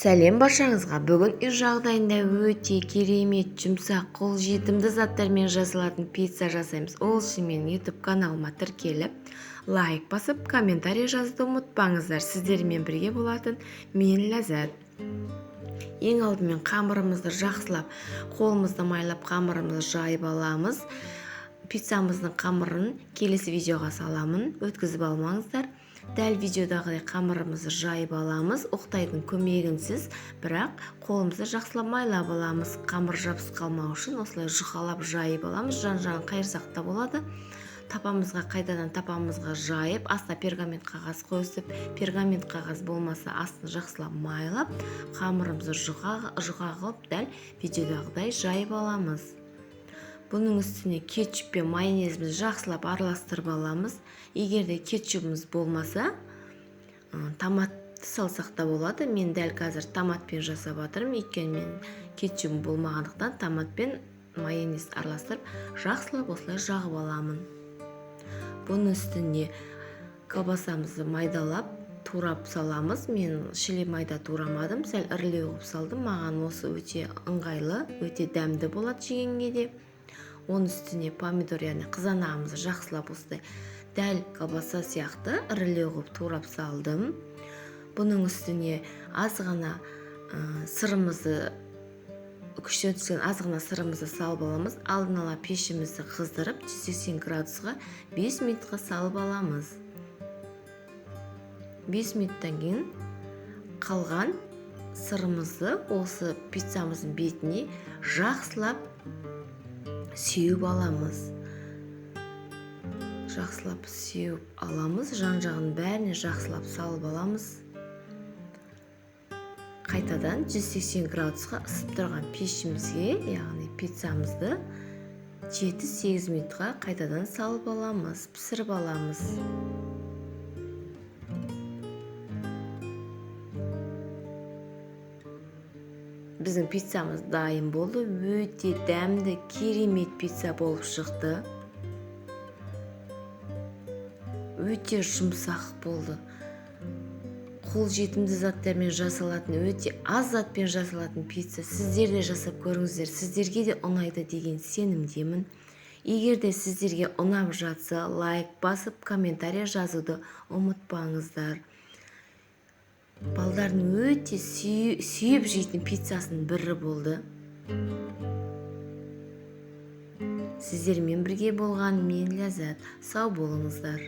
Сәлем баршаңызға. Бүгін үй жағдайында өте керемет, жұмсақ, қолжетімді заттармен жасалатын пицца жасаймыз. Ол үшін менің YouTube каналыма тіркеліп, лайк басып, комментарий жазуды ұмытпаңыздар. Сіздермен бірге болатын мен Ләззат. Ең алдымен қамырымызды жақсылап, қолымызды майлап, қамырымызды жайып аламыз. Пиццамыздың қамырын келесі видеоға саламын, өткізіп алмаңыздар. Дәл видеодағыдай қамырымызды жайып аламыз, оқтайдың көмегінсіз, бірақ қолымызды жақсылап майлап аламыз. Қамыр жабысып қалмау үшін осылай жұқалап жайып аламыз. Жан-жағын қайырсақ та болады. Қайтадан тапамызға жайып, астына пергамент қағаз қойып, пергамент қағаз болмаса астын жақсылап майлап, қамырымызды жұқа қылып, дәл видеодағыдай жайып аламыз. Бұның үстіне кетчуп пен майонезімізді жақсылап араластырып аламыз. Егер де кетчупымыз болмаса, томатты салсақ та болады. Мен дәл қазір томатпен жасап жатырмын, өйткені мен кетчупым болмағандықтан томат пен майонез араластырып, жақсылап осылай жағып аламын. Бұның үстіне колбасамызды майдалап, турап саламыз. Мен шіле майда турамадым, сәл ірілеу қылып салдым. Маған осы өте ыңғайлы, өте дәмді болады жегенге де. Оның үстіне помидор, яғни қызанағымызды жақсылап осылай дәл колбаса сияқты ірілеу қылып турап салдым. Бұның үстіне азғана сырымызды, күштен түскен азғана сырымызды салып аламыз. Алдын ала пешімізді қыздырып, 180 градусқа 5 минутқа салып аламыз. 5 минуттан кейін қалған сырымызды осы пиццамыздың бетіне жақсылап сеуіп аламыз. Жақсылап сеуіп аламыз. Жан-жағын бәріне жақсылап салып аламыз. Қайтадан 180 градусқа ысып тұрған пешімізге, яғни пиццамызды 7-8 минутқа қайтадан салып аламыз, пісіріп аламыз. Біздің пиццамыз дайын болды. Өте дәмді, керемет пицца болып шықты. Өте жұмсақ болды. Қолжетімді заттармен жасалатын, өте аз затпен жасалатын пицца. Сіздер де жасап көріңіздер. Сіздерге де ұнайды деген сенімдемін. Егер де сіздерге ұнап жатса, лайк басып, комментарий жазуды ұмытпаңыздар. Балдардың өте сүйіп жейтін пиццасының бірі болды. Сіздермен бірге болған мен Ләззат. Сау болыңыздар.